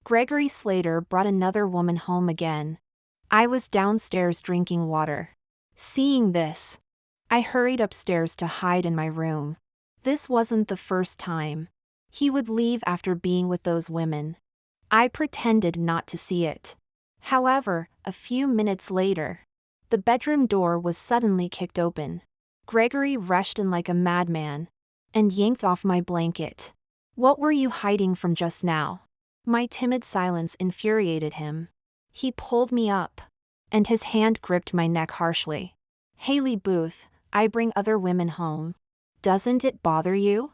Gregory Slater brought another woman home again. I was downstairs drinking water. Seeing this, I hurried upstairs to hide in my room. This wasn't the first time. He would leave after being with those women. I pretended not to see it. However, a few minutes later, the bedroom door was suddenly kicked open. Gregory rushed in like a madman and yanked off my blanket. "What were you hiding from just now?" My timid silence infuriated him. He pulled me up, and his hand gripped my neck harshly. "Hayley Booth, I bring other women home. Doesn't it bother you?"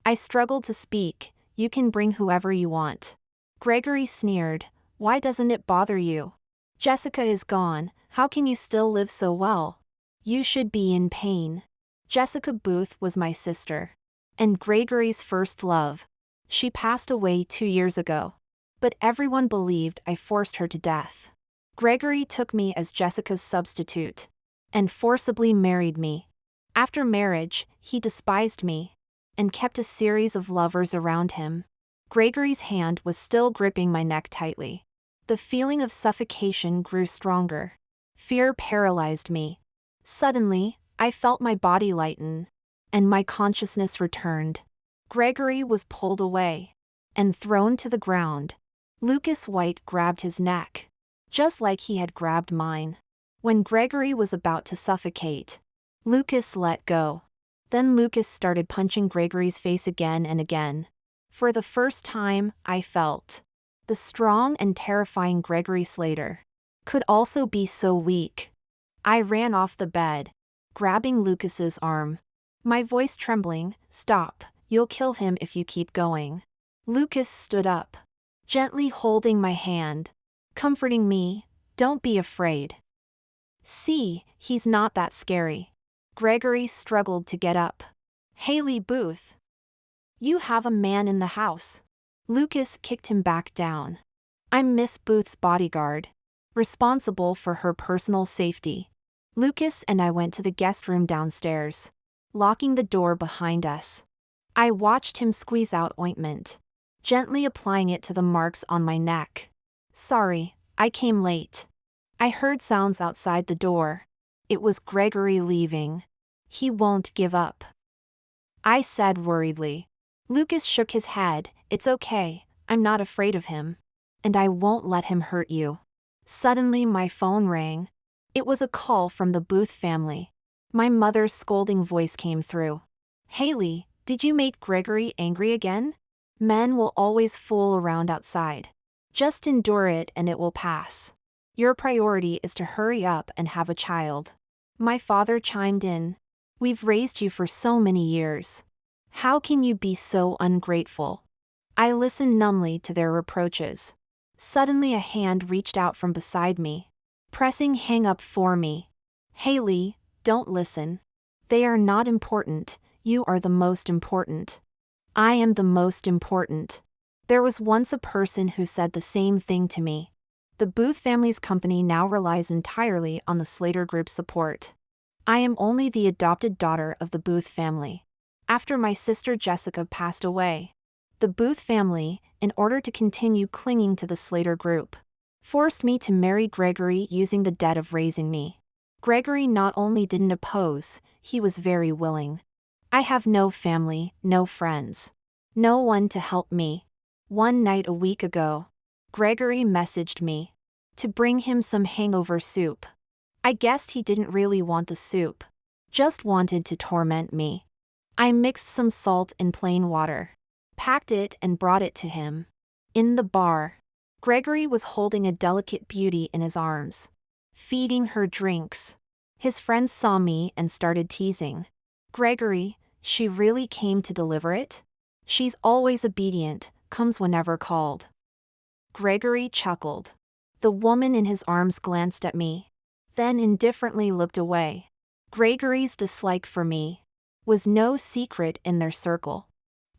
I struggled to speak. "You can bring whoever you want." Gregory sneered. "Why doesn't it bother you? Jessica is gone, how can you still live so well? You should be in pain." Jessica Booth was my sister, and Gregory's first love. She passed away 2 years ago, but everyone believed I forced her to death. Gregory took me as Jessica's substitute and forcibly married me. After marriage, he despised me and kept a series of lovers around him. Gregory's hand was still gripping my neck tightly. The feeling of suffocation grew stronger. Fear paralyzed me. Suddenly, I felt my body lighten, and my consciousness returned. Gregory was pulled away and thrown to the ground. Lucas White grabbed his neck, just like he had grabbed mine. When Gregory was about to suffocate, Lucas let go. Then Lucas started punching Gregory's face again and again. For the first time, I felt the strong and terrifying Gregory Slater could also be so weak. I ran off the bed, grabbing Lucas's arm, my voice trembling. "Stop, you'll kill him if you keep going." Lucas stood up, gently holding my hand, comforting me. "Don't be afraid. See, he's not that scary." Gregory struggled to get up. "Hayley Booth, you have a man in the house." Lucas kicked him back down. "I'm Miss Booth's bodyguard, responsible for her personal safety." Lucas and I went to the guest room downstairs, locking the door behind us. I watched him squeeze out ointment, gently applying it to the marks on my neck. "Sorry, I came late." I heard sounds outside the door. It was Gregory leaving. "He won't give up," I said worriedly. Lucas shook his head. "It's okay, I'm not afraid of him. And I won't let him hurt you." Suddenly my phone rang. It was a call from the Booth family. My mother's scolding voice came through. "Hayley, did you make Gregory angry again? Men will always fool around outside. Just endure it and it will pass. Your priority is to hurry up and have a child." My father chimed in. "We've raised you for so many years. How can you be so ungrateful?" I listened numbly to their reproaches. Suddenly a hand reached out from beside me, pressing hang up for me. "Hayley, don't listen. They are not important, you are the most important." I am the most important. There was once a person who said the same thing to me. The Booth family's company now relies entirely on the Slater Group's support. I am only the adopted daughter of the Booth family. After my sister Jessica passed away, the Booth family, in order to continue clinging to the Slater Group, forced me to marry Gregory using the debt of raising me. Gregory not only didn't oppose, he was very willing. I have no family, no friends, no one to help me. One night a week ago, Gregory messaged me to bring him some hangover soup. I guessed he didn't really want the soup, just wanted to torment me. I mixed some salt in plain water, packed it and brought it to him. In the bar, Gregory was holding a delicate beauty in his arms, feeding her drinks. His friends saw me and started teasing. "Gregory, she really came to deliver it? She's always obedient, comes whenever called." Gregory chuckled. The woman in his arms glanced at me, then indifferently looked away. Gregory's dislike for me was no secret in their circle.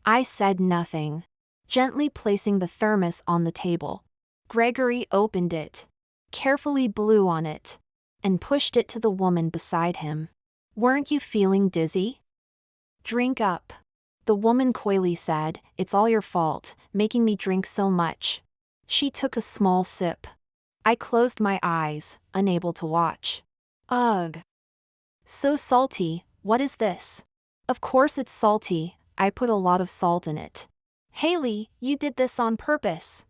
I said nothing, gently placing the thermos on the table. Gregory opened it, carefully blew on it, and pushed it to the woman beside him. "Weren't you feeling dizzy? Drink up." The woman coyly said, "It's all your fault, making me drink so much." She took a small sip. I closed my eyes, unable to watch. Ugh. So salty, what is this? Of course it's salty, I put a lot of salt in it. Hayley, you did this on purpose.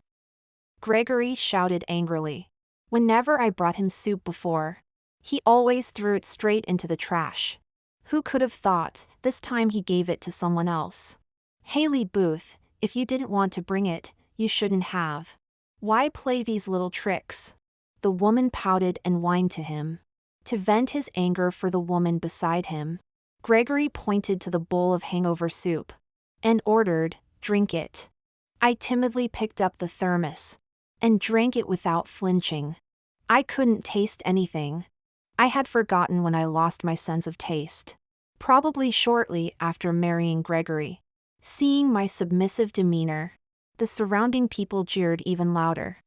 Gregory shouted angrily. Whenever I brought him soup before, he always threw it straight into the trash. Who could have thought, this time he gave it to someone else. Hayley Booth, if you didn't want to bring it, you shouldn't have. Why play these little tricks? The woman pouted and whined to him. To vent his anger for the woman beside him, Gregory pointed to the bowl of hangover soup and ordered, "Drink it." I timidly picked up the thermos and drank it without flinching. I couldn't taste anything. I had forgotten when I lost my sense of taste. Probably shortly after marrying Gregory. Seeing my submissive demeanor, the surrounding people jeered even louder.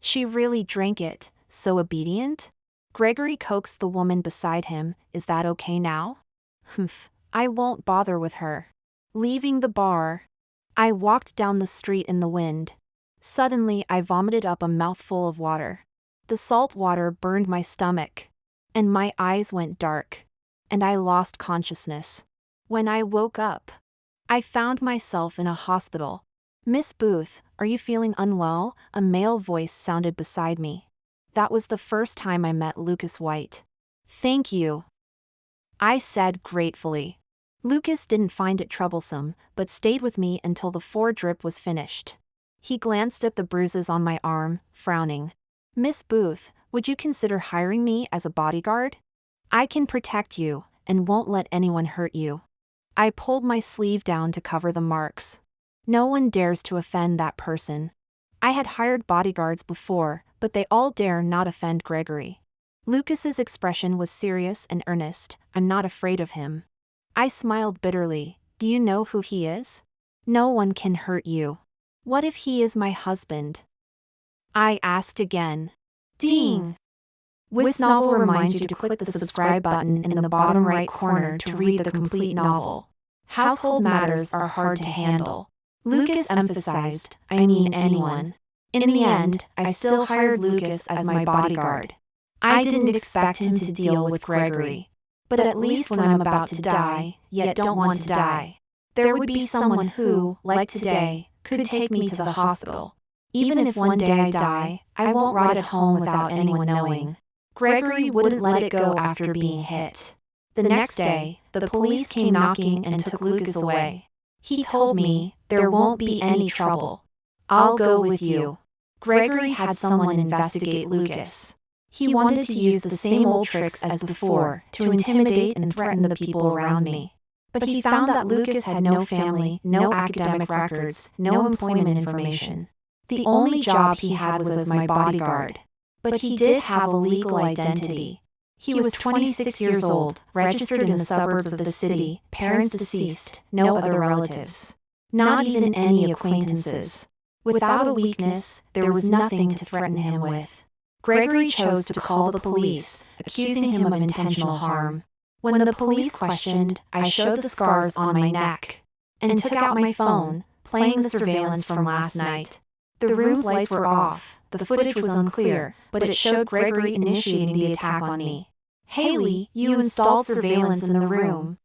She really drank it, so obedient? Gregory coaxed the woman beside him, "Is that okay now?" "Humph, I won't bother with her." Leaving the bar, I walked down the street in the wind. Suddenly I vomited up a mouthful of water. The salt water burned my stomach, and my eyes went dark, and I lost consciousness. When I woke up, I found myself in a hospital. "Miss Booth, are you feeling unwell?" A male voice sounded beside me. That was the first time I met Lucas White. "Thank you," I said gratefully. Lucas didn't find it troublesome, but stayed with me until the 4-drip was finished. He glanced at the bruises on my arm, frowning. "Miss Booth, would you consider hiring me as a bodyguard? I can protect you, and won't let anyone hurt you." I pulled my sleeve down to cover the marks. No one dares to offend that person. I had hired bodyguards before, but they all dare not offend Gregory. Lucas's expression was serious and earnest. "I'm not afraid of him." I smiled bitterly. "Do you know who he is? No one can hurt you." "What if he is my husband?" I asked again. Ding! This novel reminds you to click the subscribe button in the bottom right corner to read the complete novel. Household matters are hard to handle. Lucas emphasized, "I mean anyone." In the end, I still hired Lucas as my bodyguard. I didn't expect him to deal with Gregory. But at least when I'm about to die, yet don't want to die, there would be someone who, like today, could take me to the hospital. Even if one day I die, I won't rot at home without anyone knowing. Gregory wouldn't let it go after being hit. The next day, the police came knocking and took Lucas away. He told me, "There won't be any trouble. I'll go with you." Gregory had someone investigate Lucas. He wanted to use the same old tricks as before, to intimidate and threaten the people around me. But he found that Lucas had no family, no academic records, no employment information. The only job he had was as my bodyguard. But he did have a legal identity. He was 26 years old, registered in the suburbs of the city, parents deceased, no other relatives. Not even any acquaintances. Without a weakness, there was nothing to threaten him with. Gregory chose to call the police, accusing him of intentional harm. When the police questioned, I showed the scars on my neck and took out my phone, playing the surveillance from last night. The room's lights were off, the footage was unclear, but it showed Gregory initiating the attack on me. "Hayley, you installed surveillance in the room."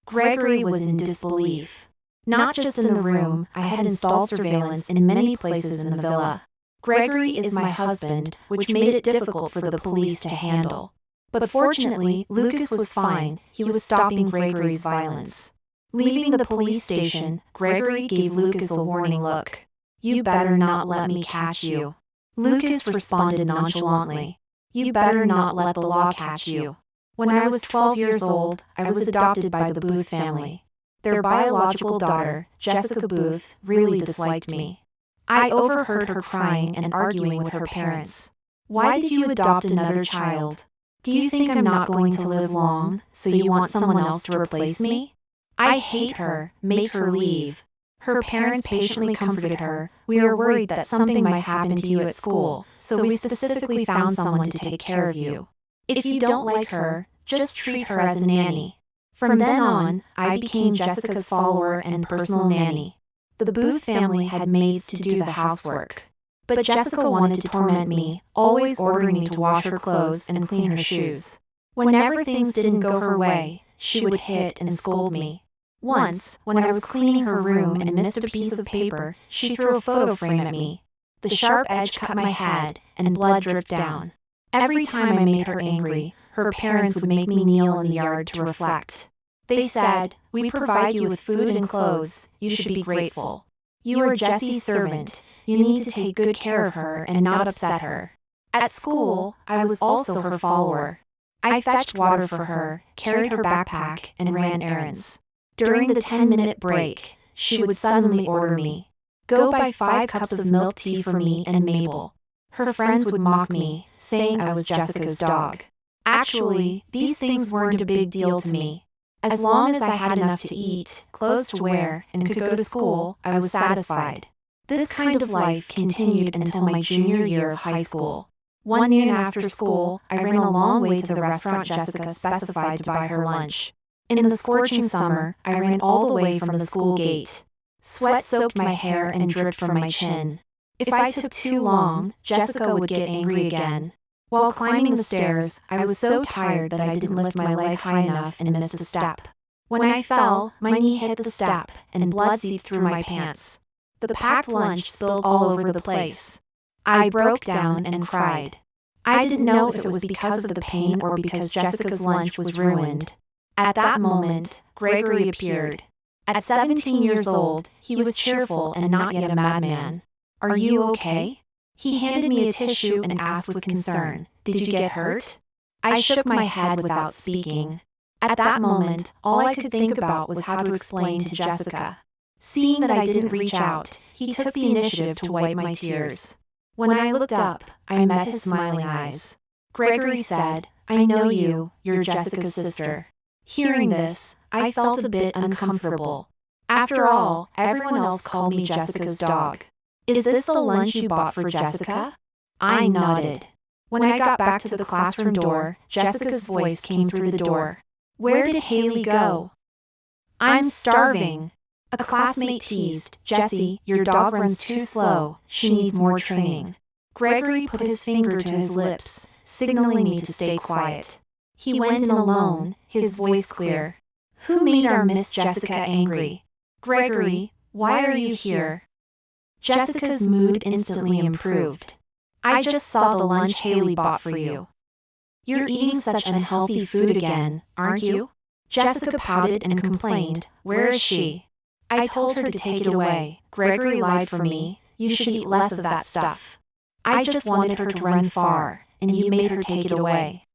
Gregory was in disbelief. Not just in the room, I had installed surveillance in many places in the villa. Gregory is my husband, which made it difficult for the police to handle. But fortunately, Lucas was fine. He was stopping Gregory's violence. Leaving the police station, Gregory gave Lucas a warning look. "You better not let me catch you." Lucas responded nonchalantly. "You better not let the law catch you." When I was 12 years old, I was adopted by the Booth family. Their biological daughter, Jessica Booth, really disliked me. I overheard her crying and arguing with her parents. "Why did you adopt another child? Do you think I'm not going to live long, so you want someone else to replace me? I hate her, make her leave." Her parents patiently comforted her. "We are worried that something might happen to you at school, so we specifically found someone to take care of you. If you don't like her, just treat her as a nanny." From then on, I became Jessica's follower and personal nanny. The Booth family had maids to do the housework. But Jessica wanted to torment me, always ordering me to wash her clothes and clean her shoes. Whenever things didn't go her way, she would hit and scold me. Once, when I was cleaning her room and missed a piece of paper, she threw a photo frame at me. The sharp edge cut my head, and blood dripped down. Every time I made her angry, her parents would make me kneel in the yard to reflect. They said, "We provide you with food and clothes, you should be grateful. You are Jessie's servant, you need to take good care of her and not upset her." At school, I was also her follower. I fetched water for her, carried her backpack, and ran errands. During the 10-minute break, she would suddenly order me, "Go buy 5 cups of milk tea for me and Mabel." Her friends would mock me, saying I was Jessica's dog. Actually, these things weren't a big deal to me. As long as I had enough to eat, clothes to wear, and could go to school, I was satisfied. This kind of life continued until my junior year of high school. One noon after school, I ran a long way to the restaurant Jessica specified to buy her lunch. In the scorching summer, I ran all the way from the school gate. Sweat soaked my hair and dripped from my chin. If I took too long, Jessica would get angry again. While climbing the stairs, I was so tired that I didn't lift my leg high enough and missed a step. When I fell, my knee hit the step, and blood seeped through my pants. The packed lunch spilled all over the place. I broke down and cried. I didn't know if it was because of the pain or because Jessica's lunch was ruined. At that moment, Gregory appeared. At 17 years old, he was cheerful and not yet a madman. "Are you okay?" He handed me a tissue and asked with concern, "Did you get hurt?" I shook my head without speaking. At that moment, all I could think about was how to explain to Jessica. Seeing that I didn't reach out, he took the initiative to wipe my tears. When I looked up, I met his smiling eyes. Gregory said, "I know you, you're Jessica's sister." Hearing this, I felt a bit uncomfortable. After all, everyone else called me Jessica's dog. "Is this the lunch you bought for Jessica?" I nodded. When I got back to the classroom door, Jessica's voice came through the door. "Where did Hayley go?" "I'm starving." A classmate teased, "Jessie, your dog runs too slow, she needs more training." Gregory put his finger to his lips, signaling me to stay quiet. He went in alone, his voice clear. "Who made our Miss Jessica angry?" "Gregory, why are you here?" Jessica's mood instantly improved. "I just saw the lunch Hayley bought for you." "You're eating such unhealthy food again, aren't you?" Jessica pouted and complained, "Where is she?" I told her to take it away. Gregory lied for me, "You should eat less of that stuff." I just wanted her to run far, and you made her take it away.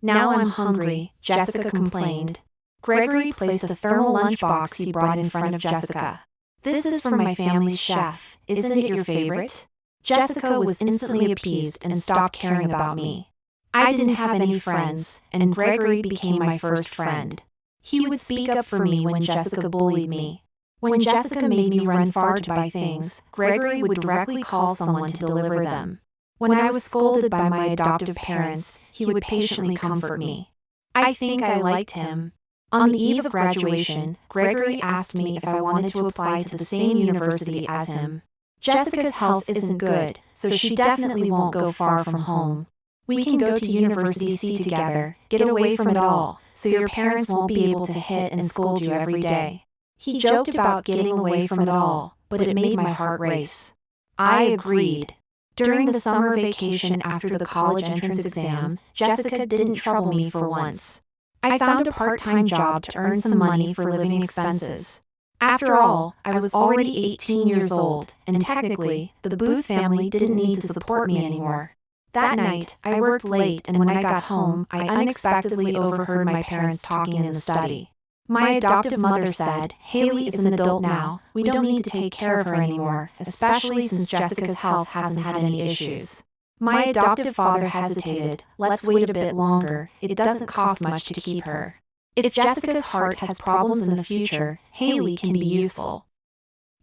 "Now I'm hungry," Jessica complained. Gregory placed a thermal lunchbox he brought in front of Jessica. "This is from my family's chef, isn't it your favorite?" Jessica was instantly appeased and stopped caring about me. I didn't have any friends, and Gregory became my first friend. He would speak up for me when Jessica bullied me. When Jessica made me run far to buy things, Gregory would directly call someone to deliver them. When I was scolded by my adoptive parents, he would patiently comfort me. I think I liked him. On the eve of graduation, Gregory asked me if I wanted to apply to the same university as him. Jessica's health isn't good, so she definitely won't go far from home. We can go to University C together, get away from it all, so your parents won't be able to hit and scold you every day. He joked about getting away from it all, but it made my heart race. I agreed. During the summer vacation after the college entrance exam, Jessica didn't trouble me for once. I found a part-time job to earn some money for living expenses. After all, I was already 18 years old, and technically, the Booth family didn't need to support me anymore. That night, I worked late, and when I got home, I unexpectedly overheard my parents talking in the study. My adoptive mother said, "Hayley is an adult now, we don't need to take care of her anymore, especially since Jessica's health hasn't had any issues." My adoptive father hesitated, "Let's wait a bit longer, it doesn't cost much to keep her. If Jessica's heart has problems in the future, Hayley can be useful.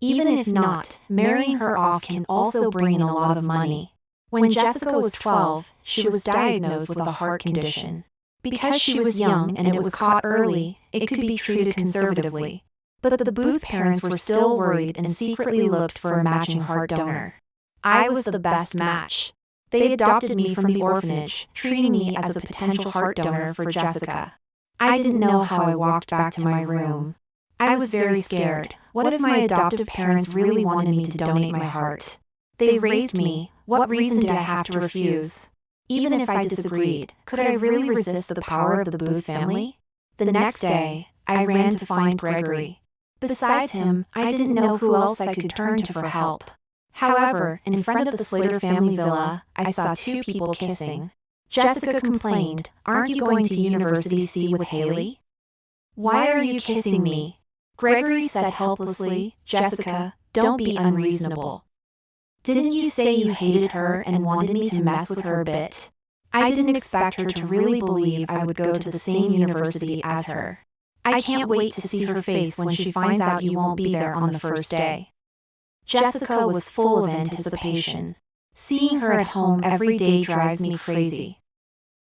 Even if not, marrying her off can also bring in a lot of money." When Jessica was 12, she was diagnosed with a heart condition. Because she was young and it was caught early, it could be treated conservatively. But the Booth parents were still worried and secretly looked for a matching heart donor. I was the best match. They adopted me from the orphanage, treating me as a potential heart donor for Jessica. I didn't know how I walked back to my room. I was very scared. What if my adoptive parents really wanted me to donate my heart? They raised me. What reason did I have to refuse? Even if I disagreed, could I really resist the power of the Booth family? The next day, I ran to find Gregory. Besides him, I didn't know who else I could turn to for help. However, in front of the Slater family villa, I saw two people kissing. Jessica complained, "Aren't you going to University C with Hayley?" "Why are you kissing me?" Gregory said helplessly. "Jessica, don't be unreasonable. Didn't you say you hated her and wanted me to mess with her a bit?" I didn't expect her to really believe I would go to the same university as her. I can't wait to see her face when she finds out you won't be there on the first day. Jessica was full of anticipation. Seeing her at home every day drives me crazy.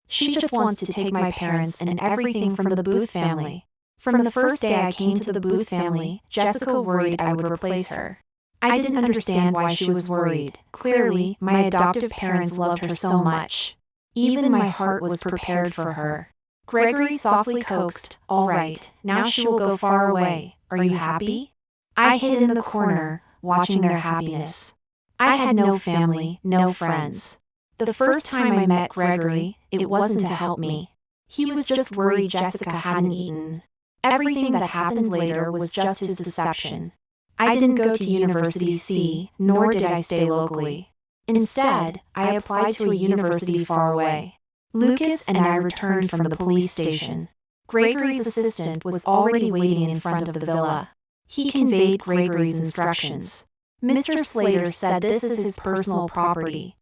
She just wants to take my parents and everything from the Booth family. From the first day I came to the Booth family, Jessica worried I would replace her. I didn't understand why she was worried. Clearly, my adoptive parents loved her so much. Even my heart was prepared for her. Gregory softly coaxed, "All right, now she will go far away. Are you happy?" I hid in the corner, watching their happiness. I had no family, no friends. The first time I met Gregory, it wasn't to help me. He was just worried Jessica hadn't eaten. Everything that happened later was just his deception. I didn't go to University C, nor did I stay locally. Instead, I applied to a university far away. Lucas and I returned from the police station. Gregory's assistant was already waiting in front of the villa. He conveyed Gregory's instructions. Mr. Slater said this is his personal property.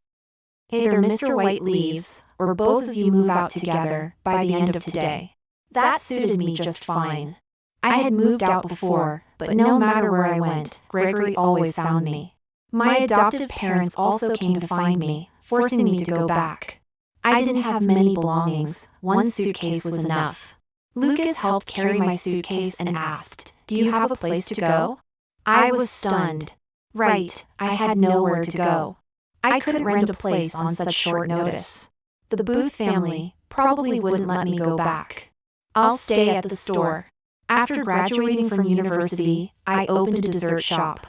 Either Mr. White leaves, or both of you move out together by the end of today. That suited me just fine. I had moved out before, but no matter where I went, Gregory always found me. My adoptive parents also came to find me, forcing me to go back. I didn't have many belongings, one suitcase was enough. Lucas helped carry my suitcase and asked, "Do you have a place to go?" I was stunned. Right, I had nowhere to go. I couldn't rent a place on such short notice. The Booth family probably wouldn't let me go back. "I'll stay at the store." After graduating from university, I opened a dessert shop.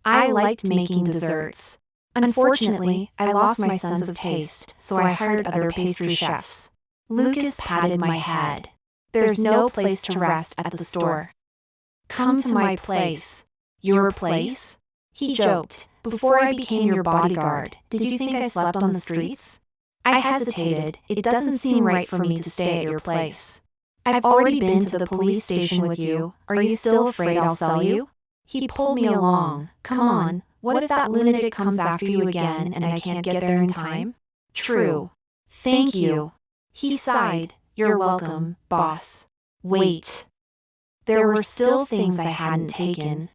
I liked making desserts. Unfortunately, I lost my sense of taste, so I hired other pastry chefs. Lucas patted my head. "There's no place to rest at the store. Come to my place." "Your place?" He joked. "Before I became your bodyguard, did you think I slept on the streets?" I hesitated. "It doesn't seem right for me to stay at your place. I've already been to the police station with you. Are you still afraid I'll sell you?" He pulled me along. "Come on, what if that lunatic comes after you again and I can't get there in time?" "True. Thank you." He sighed. "You're welcome, boss." Wait. There were still things I hadn't taken.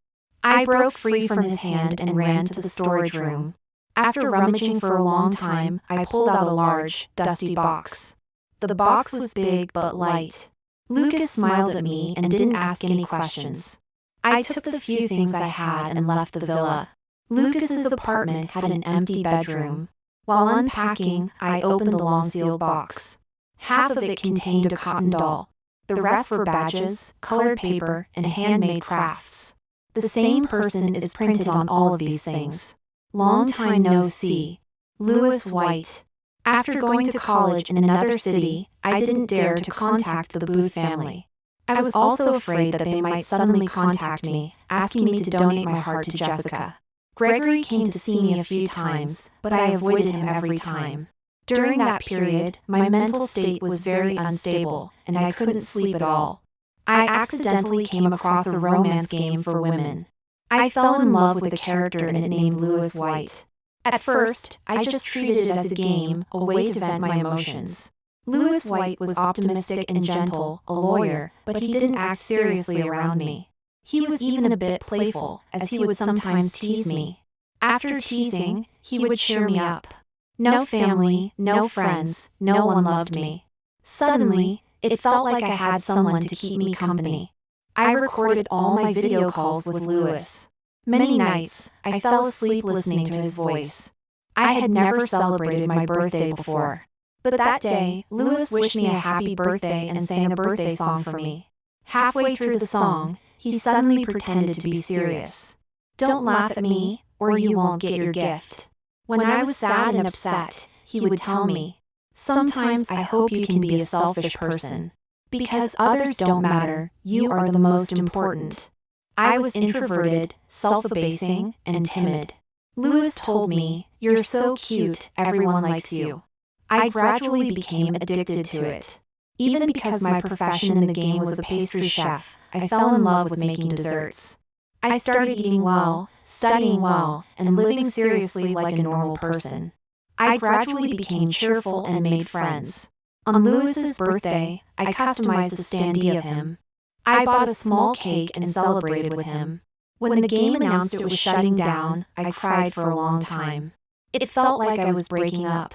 I broke free from his hand and ran to the storage room. After rummaging for a long time, I pulled out a large, dusty box. The box was big but light. Lucas smiled at me and didn't ask any questions. I took the few things I had and left the villa. Lucas's apartment had an empty bedroom. While unpacking, I opened the long sealed box. Half of it contained a cotton doll. The rest were badges, colored paper, and handmade crafts. The same person is printed on all of these things. Long time no see. Lewis White. After going to college in another city, I didn't dare to contact the Booth family. I was also afraid that they might suddenly contact me, asking me to donate my heart to Jessica. Gregory came to see me a few times, but I avoided him every time. During that period, my mental state was very unstable, and I couldn't sleep at all. I accidentally came across a romance game for women. I fell in love with a character in it named Lewis White. At first, I just treated it as a game, a way to vent my emotions. Lewis White was optimistic and gentle, a lawyer, but he didn't act seriously around me. He was even a bit playful, as he would sometimes tease me. After teasing, he would cheer me up. No family, no friends, no one loved me. Suddenly, it felt like I had someone to keep me company. I recorded all my video calls with Lewis. Many nights, I fell asleep listening to his voice. I had never celebrated my birthday before. But that day, Lewis wished me a happy birthday and sang a birthday song for me. Halfway through the song, he suddenly pretended to be serious. "Don't laugh at me, or you won't get your gift." When I was sad and upset, he would tell me, "Sometimes I hope you can be a selfish person. Because others don't matter, you are the most important." I was introverted, self-abasing, and timid. Lewis told me, "You're so cute, everyone likes you." I gradually became addicted to it. Even because my profession in the game was a pastry chef, I fell in love with making desserts. I started eating well, studying well, and living seriously like a normal person. I gradually became cheerful and made friends. On Lewis's birthday, I customized a standee of him. I bought a small cake and celebrated with him. When the game announced it was shutting down, I cried for a long time. It felt like I was breaking up.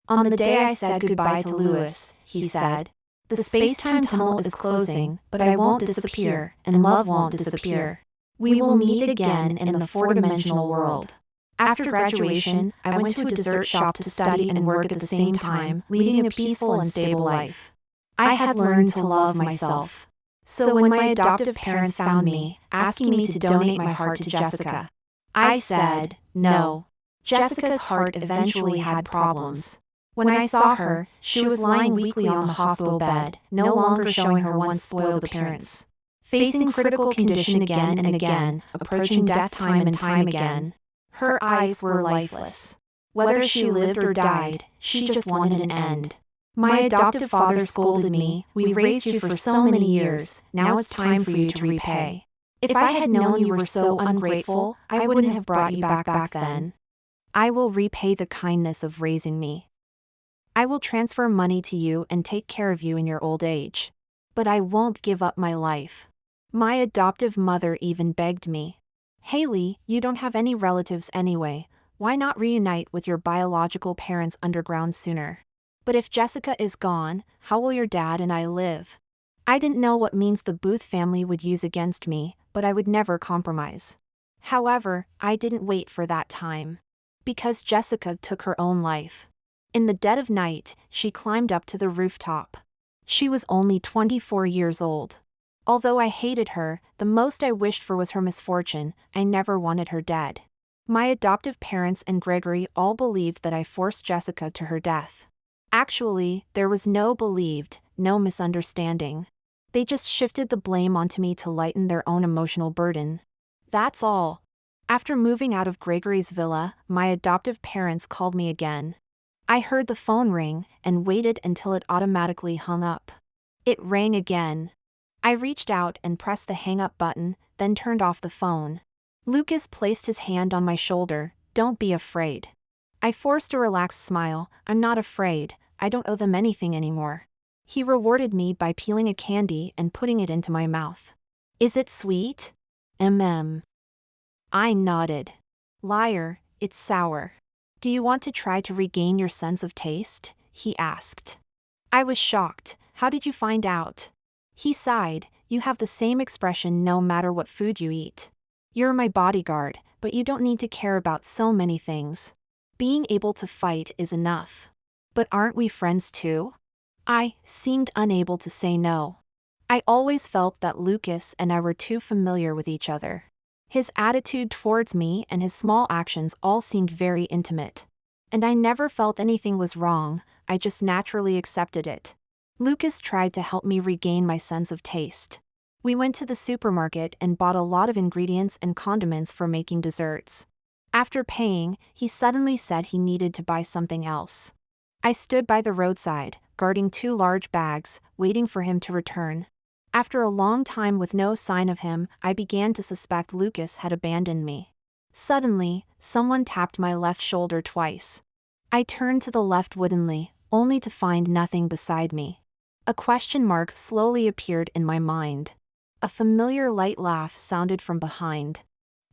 On the day I said goodbye to Lewis, he said, "The space-time tunnel is closing, but I won't disappear, and love won't disappear. We will meet again in the four-dimensional world." After graduation, I went to a dessert shop to study and work at the same time, leading a peaceful and stable life. I had learned to love myself. So when my adoptive parents found me, asking me to donate my heart to Jessica, I said, no. Jessica's heart eventually had problems. When I saw her, she was lying weakly on the hospital bed, no longer showing her once spoiled appearance. Facing critical condition again and again, approaching death time and time again. Her eyes were lifeless. Whether she lived or died, she just wanted an end. My adoptive father scolded me, "We raised you for so many years, now it's time for you to repay." If I had known you were so ungrateful, I wouldn't have brought you back then. I will repay the kindness of raising me. I will transfer money to you and take care of you in your old age. But I won't give up my life. My adoptive mother even begged me, "Hayley, you don't have any relatives anyway, why not reunite with your biological parents underground sooner? But if Jessica is gone, how will your dad and I live?" I didn't know what means the Booth family would use against me, but I would never compromise. However, I didn't wait for that time. Because Jessica took her own life. In the dead of night, she climbed up to the rooftop. She was only 24 years old. Although I hated her, the most I wished for was her misfortune. I never wanted her dead. My adoptive parents and Gregory all believed that I forced Jessica to her death. Actually, there was no misunderstanding. They just shifted the blame onto me to lighten their own emotional burden. That's all. After moving out of Gregory's villa, my adoptive parents called me again. I heard the phone ring and waited until it automatically hung up. It rang again. I reached out and pressed the hang-up button, then turned off the phone. Lucas placed his hand on my shoulder. "Don't be afraid." I forced a relaxed smile. "I'm not afraid, I don't owe them anything anymore." He rewarded me by peeling a candy and putting it into my mouth. "Is it sweet?" I nodded. "Liar, it's sour." "Do you want to try to regain your sense of taste?" he asked. I was shocked. "How did you find out?" He sighed. "You have the same expression no matter what food you eat. You're my bodyguard, but you don't need to care about so many things. Being able to fight is enough." "But aren't we friends too?" I seemed unable to say no. I always felt that Lucas and I were too familiar with each other. His attitude towards me and his small actions all seemed very intimate. And I never felt anything was wrong, I just naturally accepted it. Lucas tried to help me regain my sense of taste. We went to the supermarket and bought a lot of ingredients and condiments for making desserts. After paying, he suddenly said he needed to buy something else. I stood by the roadside, guarding 2 large bags, waiting for him to return. After a long time with no sign of him, I began to suspect Lucas had abandoned me. Suddenly, someone tapped my left shoulder twice. I turned to the left woodenly, only to find nothing beside me. A question mark slowly appeared in my mind. A familiar light laugh sounded from behind.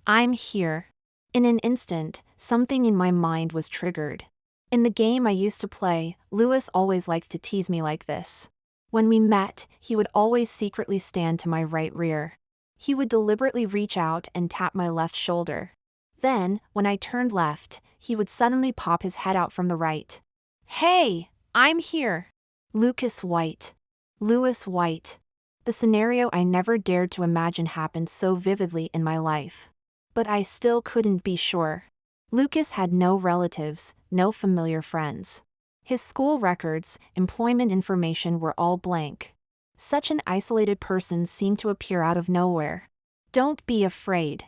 "I'm here." In an instant, something in my mind was triggered. In the game I used to play, Lewis always liked to tease me like this. When we met, he would always secretly stand to my right rear. He would deliberately reach out and tap my left shoulder. Then, when I turned left, he would suddenly pop his head out from the right. "Hey, I'm here!" Lucas White. Lewis White. The scenario I never dared to imagine happened so vividly in my life. But I still couldn't be sure. Lucas had no relatives, no familiar friends. His school records, employment information were all blank. Such an isolated person seemed to appear out of nowhere. Don't be afraid.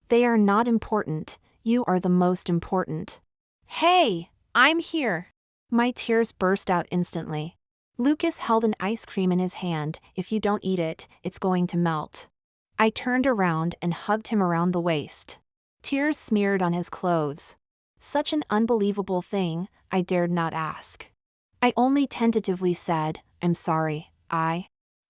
They are not important, you are the most important. "Hey, I'm here!" My tears burst out instantly. Lucas held an ice cream in his hand. "If you don't eat it, it's going to melt." I turned around and hugged him around the waist. Tears smeared on his clothes. Such an unbelievable thing, I dared not ask. I only tentatively said, "I'm sorry, I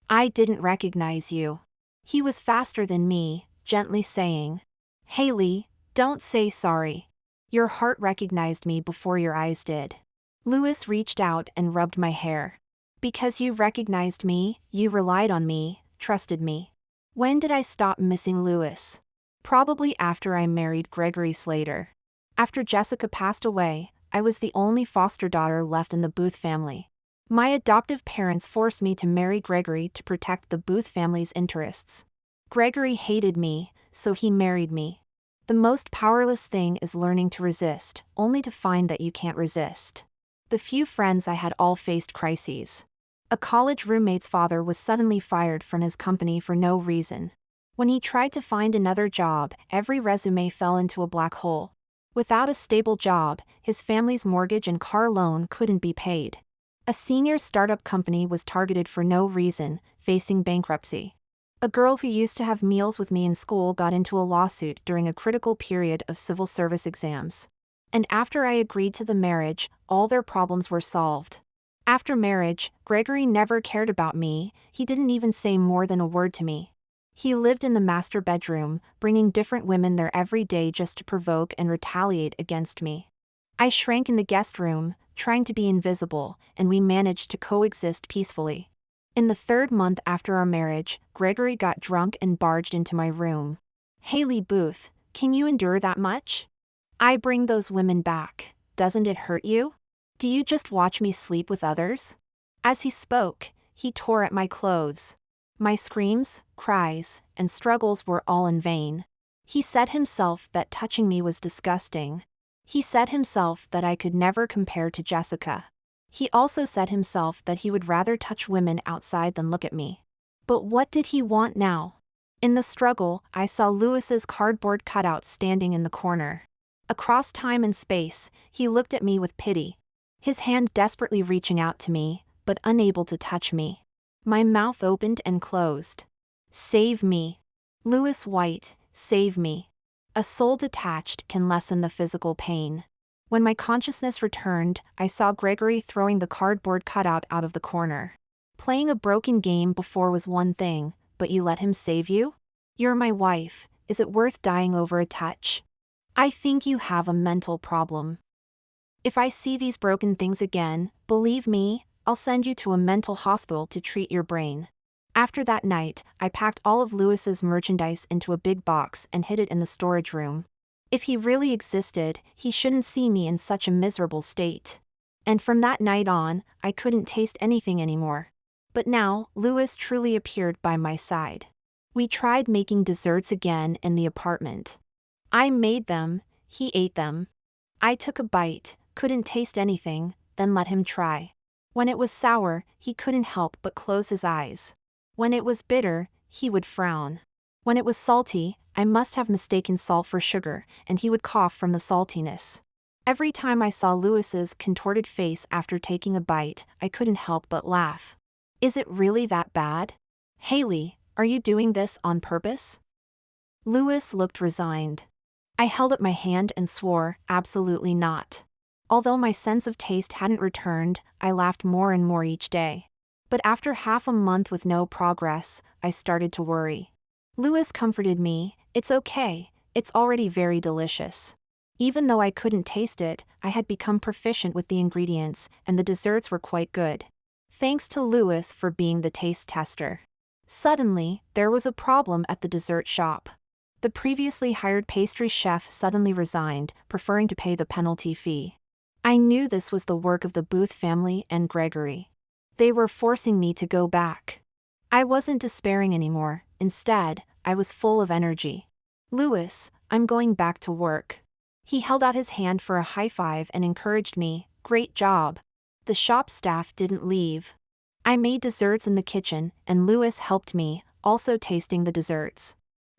didn't recognize you." He was faster than me, gently saying, "Hayley, don't say sorry. Your heart recognized me before your eyes did." Lewis reached out and rubbed my hair. "Because you recognized me, you relied on me, trusted me." When did I stop missing Lewis? Probably after I married Gregory Slater. After Jessica passed away, I was the only foster daughter left in the Booth family. My adoptive parents forced me to marry Gregory to protect the Booth family's interests. Gregory hated me, so he married me. The most powerless thing is learning to resist, only to find that you can't resist. The few friends I had all faced crises. A college roommate's father was suddenly fired from his company for no reason. When he tried to find another job, every resume fell into a black hole. Without a stable job, his family's mortgage and car loan couldn't be paid. A senior startup company was targeted for no reason, facing bankruptcy. A girl who used to have meals with me in school got into a lawsuit during a critical period of civil service exams. And after I agreed to the marriage, all their problems were solved. After marriage, Gregory never cared about me, he didn't even say more than a word to me. He lived in the master bedroom, bringing different women there every day just to provoke and retaliate against me. I shrank in the guest room, trying to be invisible, and we managed to coexist peacefully. In the 3rd month after our marriage, Gregory got drunk and barged into my room. "Hayley Booth, can you endure that much? I bring those women back, doesn't it hurt you? Do you just watch me sleep with others?" As he spoke, he tore at my clothes. My screams, cries, and struggles were all in vain. He said himself that touching me was disgusting. He said himself that I could never compare to Jessica. He also said himself that he would rather touch women outside than look at me. But what did he want now? In the struggle, I saw Lewis's cardboard cutout standing in the corner. Across time and space, he looked at me with pity. His hand desperately reaching out to me, but unable to touch me. My mouth opened and closed. "Save me. Lewis White, save me." A soul detached can lessen the physical pain. When my consciousness returned, I saw Gregory throwing the cardboard cutout out of the corner. Playing a broken game before was one thing, but you let him save you? You're my wife, is it worth dying over a touch? I think you have a mental problem. If I see these broken things again, believe me, I'll send you to a mental hospital to treat your brain. After that night, I packed all of Lewis's merchandise into a big box and hid it in the storage room. If he really existed, he shouldn't see me in such a miserable state. And from that night on, I couldn't taste anything anymore. But now, Lewis truly appeared by my side. We tried making desserts again in the apartment. I made them, he ate them. I took a bite, couldn't taste anything, then let him try. When it was sour, he couldn't help but close his eyes. When it was bitter, he would frown. When it was salty, I must have mistaken salt for sugar, and he would cough from the saltiness. Every time I saw Lewis's contorted face after taking a bite, I couldn't help but laugh. Is it really that bad? Hayley, are you doing this on purpose? Lewis looked resigned. I held up my hand and swore, absolutely not. Although my sense of taste hadn't returned, I laughed more and more each day. But after half a month with no progress, I started to worry. Lewis comforted me, "It's okay, it's already very delicious." Even though I couldn't taste it, I had become proficient with the ingredients, and the desserts were quite good. Thanks to Lewis for being the taste tester. Suddenly, there was a problem at the dessert shop. The previously hired pastry chef suddenly resigned, preferring to pay the penalty fee. I knew this was the work of the Booth family and Gregory. They were forcing me to go back. I wasn't despairing anymore. Instead, I was full of energy. "Louis, I'm going back to work." He held out his hand for a high five and encouraged me. "Great job." The shop staff didn't leave. I made desserts in the kitchen, and Louis helped me, also tasting the desserts.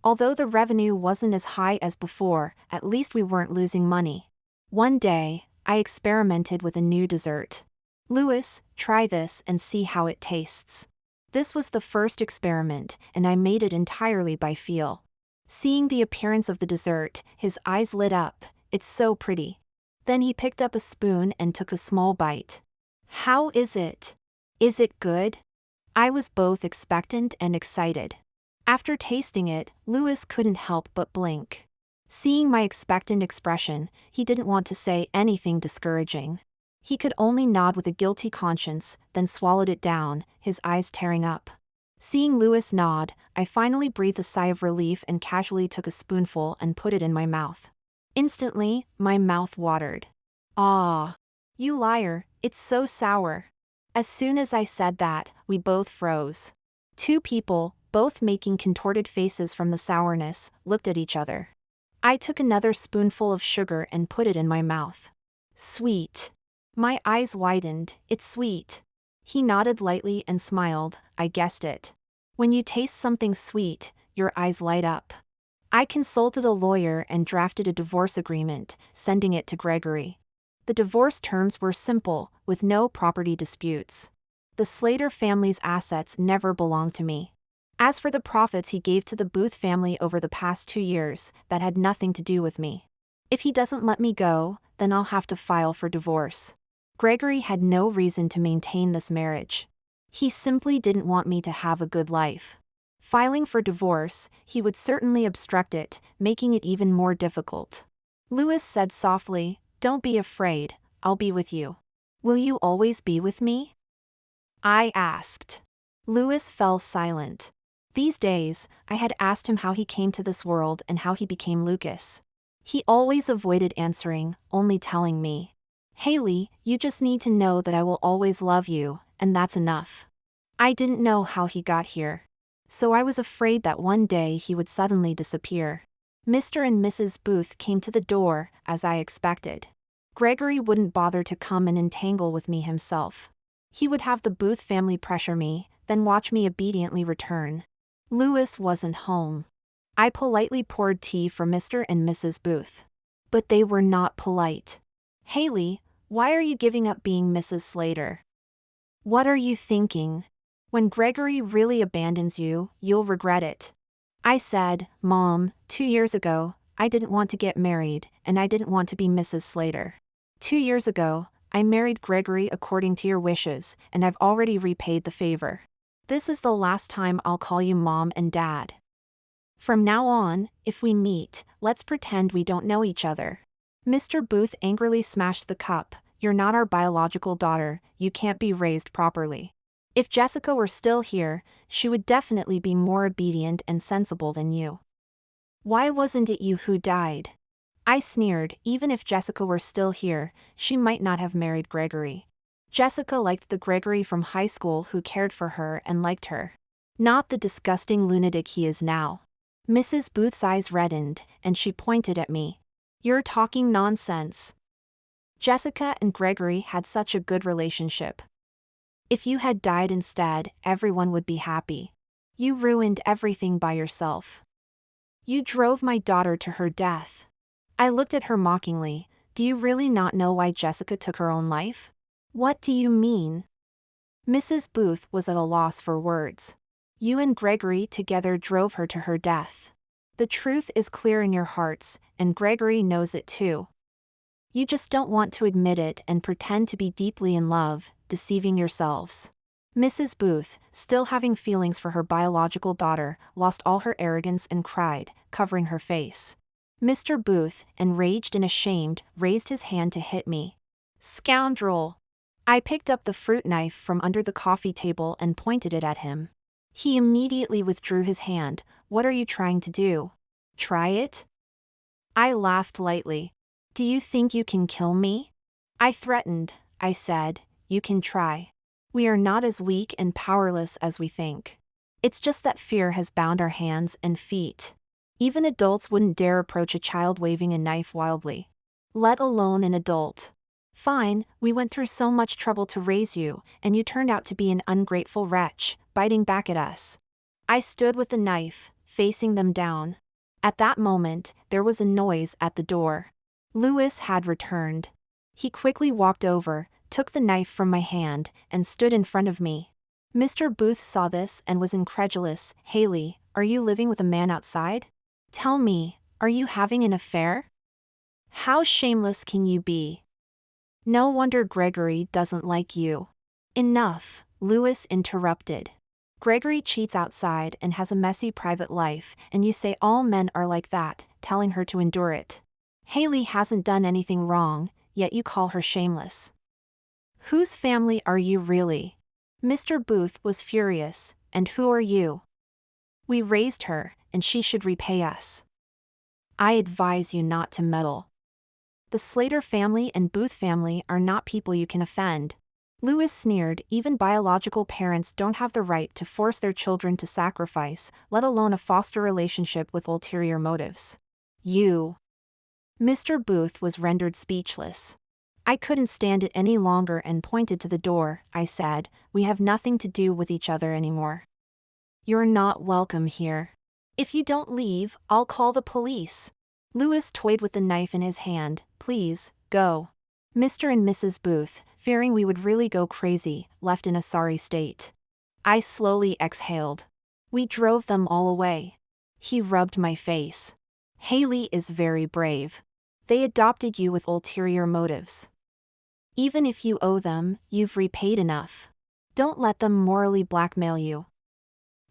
Although the revenue wasn't as high as before, at least we weren't losing money. One day, I experimented with a new dessert. "Louis, try this and see how it tastes." This was the first experiment, and I made it entirely by feel. Seeing the appearance of the dessert, his eyes lit up. "It's so pretty." Then he picked up a spoon and took a small bite. "How is it? Is it good?" I was both expectant and excited. After tasting it, Louis couldn't help but blink. Seeing my expectant expression, he didn't want to say anything discouraging. He could only nod with a guilty conscience, then swallowed it down, his eyes tearing up. Seeing Louis nod, I finally breathed a sigh of relief and casually took a spoonful and put it in my mouth. Instantly, my mouth watered. "Ah, you liar, it's so sour." As soon as I said that, we both froze. Two people, both making contorted faces from the sourness, looked at each other. I took another spoonful of sugar and put it in my mouth. "Sweet." My eyes widened. "It's sweet." He nodded lightly and smiled. "I guessed it. When you taste something sweet, your eyes light up." I consulted a lawyer and drafted a divorce agreement, sending it to Gregory. The divorce terms were simple, with no property disputes. The Slater family's assets never belonged to me. As for the profits he gave to the Booth family over the past 2 years, that had nothing to do with me. If he doesn't let me go, then I'll have to file for divorce. Gregory had no reason to maintain this marriage. He simply didn't want me to have a good life. Filing for divorce, he would certainly obstruct it, making it even more difficult. Louis said softly, "Don't be afraid, I'll be with you." "Will you always be with me?" I asked. Louis fell silent. These days, I had asked him how he came to this world and how he became Lucas. He always avoided answering, only telling me, "Hayley, you just need to know that I will always love you, and that's enough." I didn't know how he got here. So I was afraid that one day he would suddenly disappear. Mr. and Mrs. Booth came to the door, as I expected. Gregory wouldn't bother to come and entangle with me himself. He would have the Booth family pressure me, then watch me obediently return. Louis wasn't home. I politely poured tea for Mr. and Mrs. Booth. But they were not polite. "Hayley, why are you giving up being Mrs. Slater? What are you thinking? When Gregory really abandons you, you'll regret it." I said, "Mom, 2 years ago, I didn't want to get married, and I didn't want to be Mrs. Slater. 2 years ago, I married Gregory according to your wishes, and I've already repaid the favor. This is the last time I'll call you Mom and Dad. From now on, if we meet, let's pretend we don't know each other." Mr. Booth angrily smashed the cup. "You're not our biological daughter, you can't be raised properly." If Jessica were still here, she would definitely be more obedient and sensible than you. "Why wasn't it you who died?" I sneered. Even if Jessica were still here, she might not have married Gregory. Jessica liked the Gregory from high school who cared for her and liked her. Not the disgusting lunatic he is now. Mrs. Booth's eyes reddened, and she pointed at me. "You're talking nonsense. Jessica and Gregory had such a good relationship. If you had died instead, everyone would be happy. You ruined everything by yourself. You drove my daughter to her death." I looked at her mockingly. "Do you really not know why Jessica took her own life?" "What do you mean?" Mrs. Booth was at a loss for words. "You and Gregory together drove her to her death. The truth is clear in your hearts, and Gregory knows it too. You just don't want to admit it and pretend to be deeply in love, deceiving yourselves." Mrs. Booth, still having feelings for her biological daughter, lost all her arrogance and cried, covering her face. Mr. Booth, enraged and ashamed, raised his hand to hit me. "Scoundrel!" I picked up the fruit knife from under the coffee table and pointed it at him. He immediately withdrew his hand. "What are you trying to do?" Try it? I laughed lightly. Do you think you can kill me? I threatened. I said, you can try. We are not as weak and powerless as we think. It's just that fear has bound our hands and feet. Even adults wouldn't dare approach a child waving a knife wildly, let alone an adult. Fine, we went through so much trouble to raise you, and you turned out to be an ungrateful wretch, biting back at us. I stood with the knife, facing them down. At that moment, there was a noise at the door. Lewis had returned. He quickly walked over, took the knife from my hand, and stood in front of me. Mr. Booth saw this and was incredulous. Hayley, are you living with a man outside? Tell me, are you having an affair? How shameless can you be? No wonder Gregory doesn't like you. Enough, Lewis interrupted. Gregory cheats outside and has a messy private life, and you say all men are like that, telling her to endure it. Hayley hasn't done anything wrong, yet you call her shameless. Whose family are you really? Mr. Booth was furious. And who are you? We raised her, and she should repay us. I advise you not to meddle. The Slater family and Booth family are not people you can offend. Lewis sneered. Even biological parents don't have the right to force their children to sacrifice, let alone a foster relationship with ulterior motives. You. Mr. Booth was rendered speechless. I couldn't stand it any longer and pointed to the door. I said, we have nothing to do with each other anymore. You're not welcome here. If you don't leave, I'll call the police. Lewis toyed with the knife in his hand. Please, go. Mr. and Mrs. Booth, fearing we would really go crazy, left in a sorry state. I slowly exhaled. We drove them all away. He rubbed my face. Hayley is very brave. They adopted you with ulterior motives. Even if you owe them, you've repaid enough. Don't let them morally blackmail you.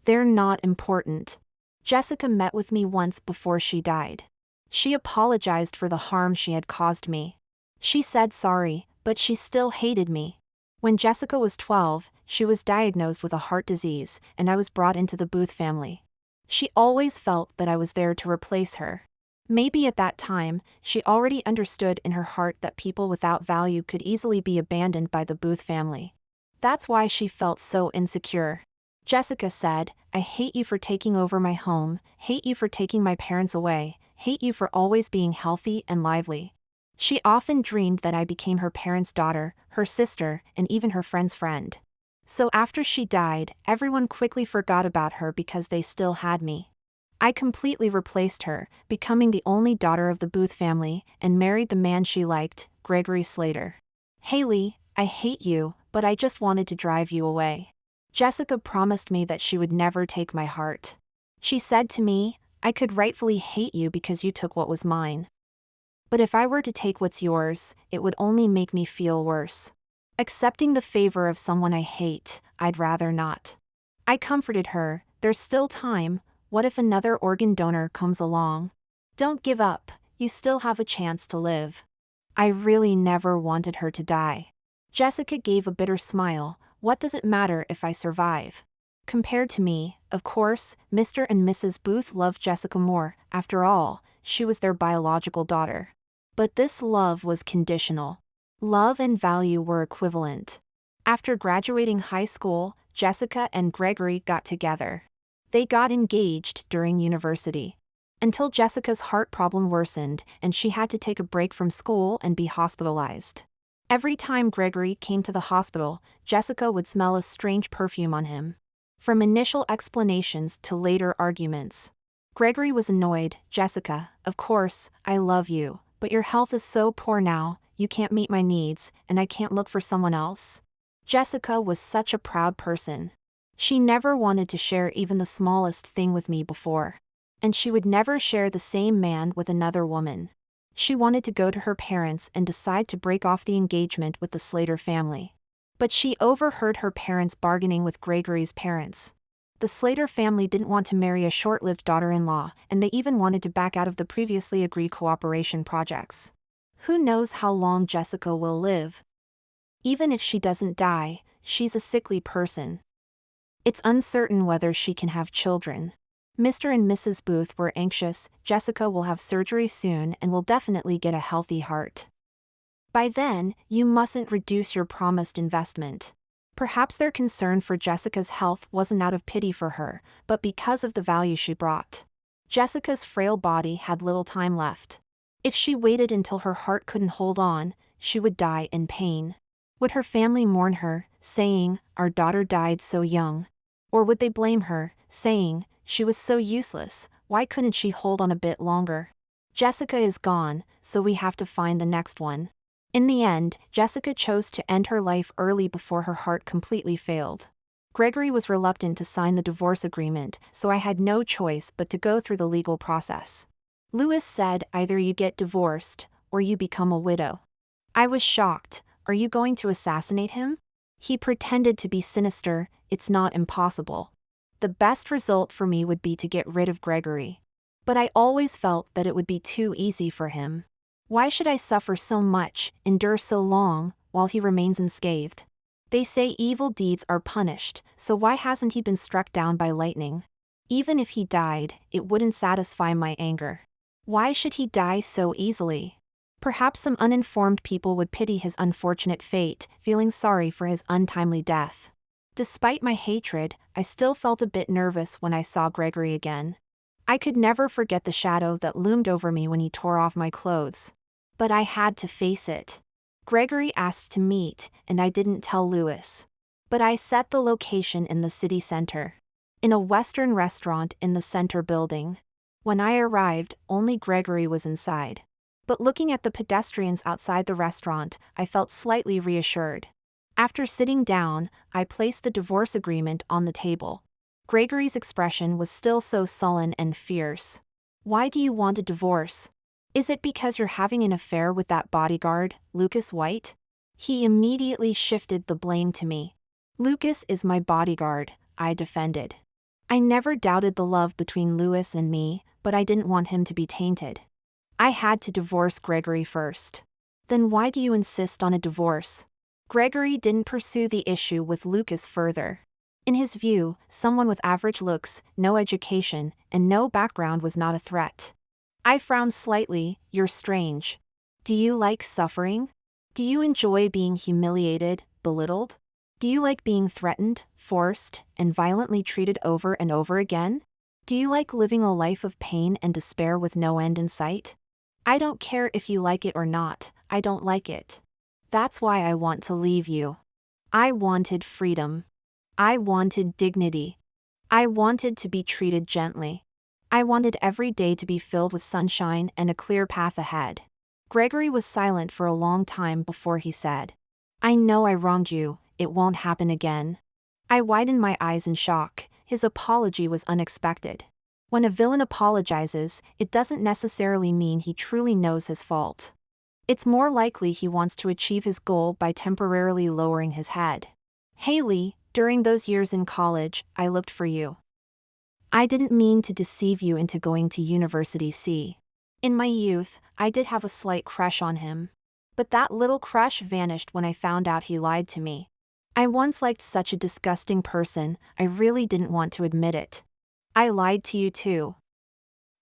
They're not important. Jessica met with me once before she died. She apologized for the harm she had caused me. She said sorry, but she still hated me. When Jessica was 12, she was diagnosed with a heart disease, and I was brought into the Booth family. She always felt that I was there to replace her. Maybe at that time, she already understood in her heart that people without value could easily be abandoned by the Booth family. That's why she felt so insecure. Jessica said, I hate you for taking over my home, hate you for taking my parents away, hate you for always being healthy and lively. She often dreamed that I became her parents' daughter, her sister, and even her friend's friend. So after she died, everyone quickly forgot about her because they still had me. I completely replaced her, becoming the only daughter of the Booth family, and married the man she liked, Gregory Slater. Hayley, I hate you, but I just wanted to drive you away. Jessica promised me that she would never take my heart. She said to me, I could rightfully hate you because you took what was mine. But if I were to take what's yours, it would only make me feel worse. Accepting the favor of someone I hate, I'd rather not. I comforted her, there's still time, what if another organ donor comes along? Don't give up, you still have a chance to live. I really never wanted her to die. Jessica gave a bitter smile. What does it matter if I survive? Compared to me, of course, Mr. and Mrs. Booth loved Jessica more. After all, she was their biological daughter. But this love was conditional. Love and value were equivalent. After graduating high school, Jessica and Gregory got together. They got engaged during university. Until Jessica's heart problem worsened and she had to take a break from school and be hospitalized. Every time Gregory came to the hospital, Jessica would smell a strange perfume on him. From initial explanations to later arguments. Gregory was annoyed. Jessica, of course, I love you, but your health is so poor now, you can't meet my needs, and I can't look for someone else. Jessica was such a proud person. She never wanted to share even the smallest thing with me before. And she would never share the same man with another woman. She wanted to go to her parents and decide to break off the engagement with the Slater family. But she overheard her parents bargaining with Gregory's parents. The Slater family didn't want to marry a short-lived daughter-in-law, and they even wanted to back out of the previously agreed cooperation projects. Who knows how long Jessica will live? Even if she doesn't die, she's a sickly person. It's uncertain whether she can have children. Mr. and Mrs. Booth were anxious. Jessica will have surgery soon and will definitely get a healthy heart. By then, you mustn't reduce your promised investment. Perhaps their concern for Jessica's health wasn't out of pity for her, but because of the value she brought. Jessica's frail body had little time left. If she waited until her heart couldn't hold on, she would die in pain. Would her family mourn her, saying, "Our daughter died so young"? Or would they blame her, saying, "She was so useless, why couldn't she hold on a bit longer?" Jessica is gone, so we have to find the next one. In the end, Jessica chose to end her life early before her heart completely failed. Gregory was reluctant to sign the divorce agreement, so I had no choice but to go through the legal process. Lewis said, "Either you get divorced, or you become a widow." I was shocked. "Are you going to assassinate him?" He pretended to be sinister. "It's not impossible. The best result for me would be to get rid of Gregory. But I always felt that it would be too easy for him. Why should I suffer so much, endure so long, while he remains unscathed? They say evil deeds are punished, so why hasn't he been struck down by lightning? Even if he died, it wouldn't satisfy my anger. Why should he die so easily? Perhaps some uninformed people would pity his unfortunate fate, feeling sorry for his untimely death. Despite my hatred, I still felt a bit nervous when I saw Gregory again. I could never forget the shadow that loomed over me when he tore off my clothes. But I had to face it. Gregory asked to meet, and I didn't tell Lewis. But I set the location in the city center. In a Western restaurant in the center building. When I arrived, only Gregory was inside. But looking at the pedestrians outside the restaurant, I felt slightly reassured. After sitting down, I placed the divorce agreement on the table. Gregory's expression was still so sullen and fierce. "Why do you want a divorce? Is it because you're having an affair with that bodyguard, Lucas White?" He immediately shifted the blame to me. "Lucas is my bodyguard," I defended. I never doubted the love between Lewis and me, but I didn't want him to be tainted. I had to divorce Gregory first. "Then why do you insist on a divorce?" Gregory didn't pursue the issue with Lucas further. In his view, someone with average looks, no education, and no background was not a threat. I frowned slightly. "You're strange. Do you like suffering? Do you enjoy being humiliated, belittled? Do you like being threatened, forced, and violently treated over and over again? Do you like living a life of pain and despair with no end in sight? I don't care if you like it or not, I don't like it. That's why I want to leave you." I wanted freedom. I wanted dignity. I wanted to be treated gently. I wanted every day to be filled with sunshine and a clear path ahead. Gregory was silent for a long time before he said, "I know I wronged you, it won't happen again." I widened my eyes in shock. His apology was unexpected. When a villain apologizes, it doesn't necessarily mean he truly knows his fault. It's more likely he wants to achieve his goal by temporarily lowering his head. "Hayley, during those years in college, I looked for you. I didn't mean to deceive you into going to University C. In my youth, I did have a slight crush on him. But that little crush vanished when I found out he lied to me. I once liked such a disgusting person, I really didn't want to admit it. I lied to you too.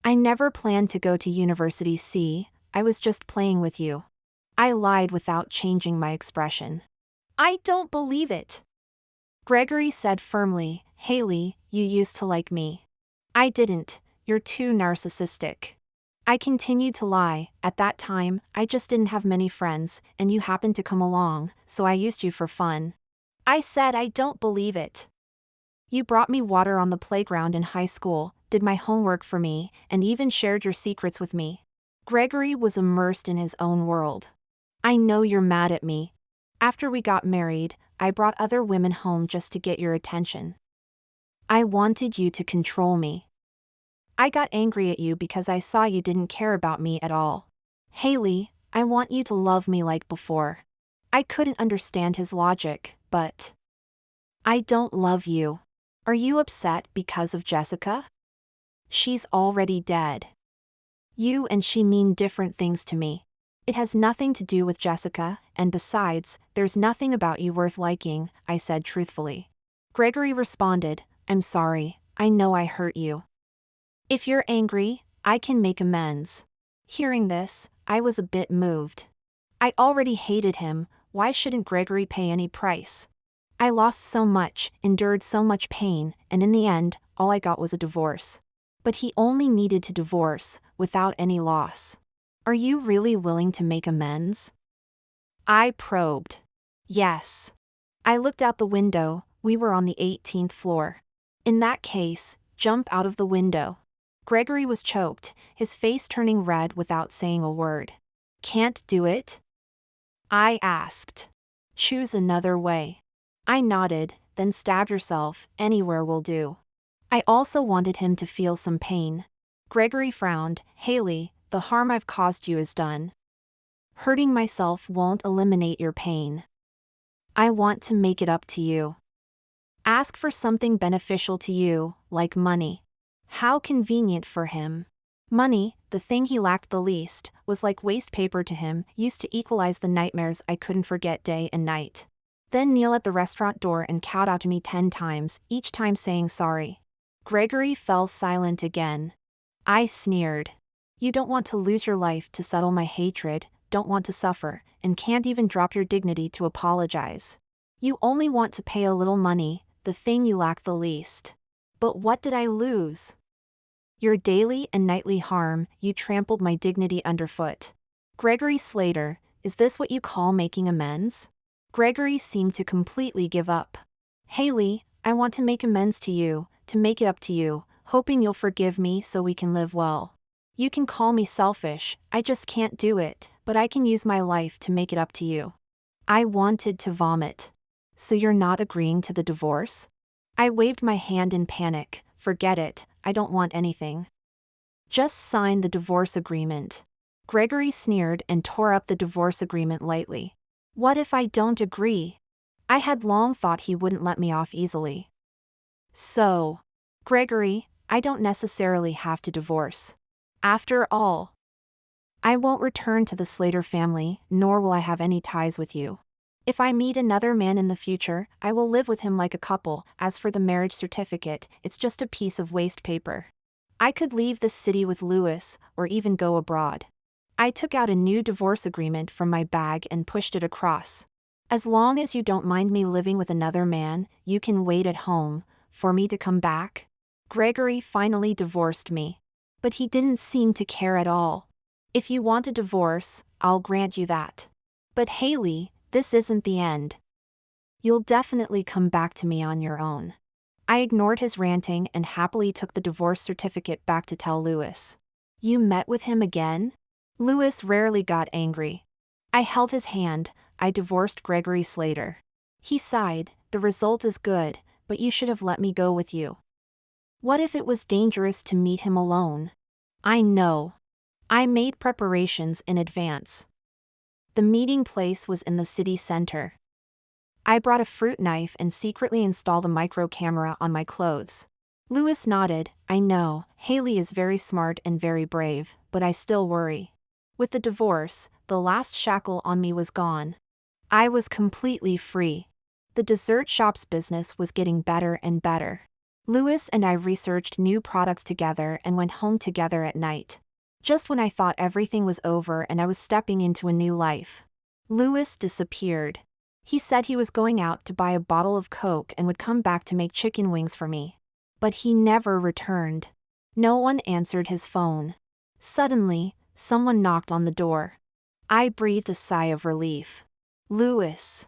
I never planned to go to University C, I was just playing with you." I lied without changing my expression. "I don't believe it." Gregory said firmly, "Hayley, you used to like me." "I didn't, you're too narcissistic." I continued to lie. "At that time, I just didn't have many friends, and you happened to come along, so I used you for fun." I said, "I don't believe it." "You brought me water on the playground in high school, did my homework for me, and even shared your secrets with me." Gregory was immersed in his own world. "I know you're mad at me. After we got married, I brought other women home just to get your attention. I wanted you to control me. I got angry at you because I saw you didn't care about me at all. Hayley, I want you to love me like before." I couldn't understand his logic, but "I don't love you. Are you upset because of Jessica? She's already dead. You and she mean different things to me. It has nothing to do with Jessica, and besides, there's nothing about you worth liking," I said truthfully. Gregory responded, "I'm sorry, I know I hurt you. If you're angry, I can make amends. Hearing this, I was a bit moved. I already hated him, why shouldn't Gregory pay any price? I lost so much, endured so much pain, and in the end, all I got was a divorce. But he only needed to divorce, without any loss. Are you really willing to make amends? I probed. Yes. I looked out the window, we were on the 18th floor. In that case, jump out of the window. Gregory was choked, his face turning red without saying a word. Can't do it? I asked. Choose another way. I nodded, then stab yourself, anywhere will do. I also wanted him to feel some pain. Gregory frowned. Hayley, the harm I've caused you is done. Hurting myself won't eliminate your pain. I want to make it up to you. Ask for something beneficial to you, like money. How convenient for him. Money, the thing he lacked the least, was like waste paper to him, used to equalize the nightmares I couldn't forget day and night. Then kneel at the restaurant door and kowtow to me 10 times, each time saying sorry. Gregory fell silent again. I sneered. You don't want to lose your life to settle my hatred, don't want to suffer, and can't even drop your dignity to apologize. You only want to pay a little money, the thing you lack the least. But what did I lose? Your daily and nightly harm, you trampled my dignity underfoot. Gregory Slater, is this what you call making amends? Gregory seemed to completely give up. Hayley, I want to make amends to you, to make it up to you, hoping you'll forgive me so we can live well. You can call me selfish, I just can't do it, but I can use my life to make it up to you. I wanted to vomit. So you're not agreeing to the divorce? I waved my hand in panic. Forget it, I don't want anything. Just sign the divorce agreement. Gregory sneered and tore up the divorce agreement lightly. What if I don't agree? I had long thought he wouldn't let me off easily. So, Gregory, I don't necessarily have to divorce. After all, I won't return to the Slater family, nor will I have any ties with you. If I meet another man in the future, I will live with him like a couple. As for the marriage certificate, it's just a piece of waste paper. I could leave this city with Lewis, or even go abroad. I took out a new divorce agreement from my bag and pushed it across. As long as you don't mind me living with another man, you can wait at home, for me to come back. Gregory finally divorced me. But he didn't seem to care at all. If you want a divorce, I'll grant you that. But Hayley, this isn't the end. You'll definitely come back to me on your own. I ignored his ranting and happily took the divorce certificate back to tell Lewis. You met with him again? Lewis rarely got angry. I held his hand. I divorced Gregory Slater. He sighed. The result is good, but you should have let me go with you. What if it was dangerous to meet him alone? I know. I made preparations in advance. The meeting place was in the city center. I brought a fruit knife and secretly installed a micro camera on my clothes. Lewis nodded. I know, Hayley is very smart and very brave, but I still worry. With the divorce, the last shackle on me was gone. I was completely free. The dessert shop's business was getting better and better. Lewis and I researched new products together and went home together at night. Just when I thought everything was over and I was stepping into a new life, Lewis disappeared. He said he was going out to buy a bottle of Coke and would come back to make chicken wings for me. But he never returned. No one answered his phone. Suddenly, someone knocked on the door. I breathed a sigh of relief. Lewis.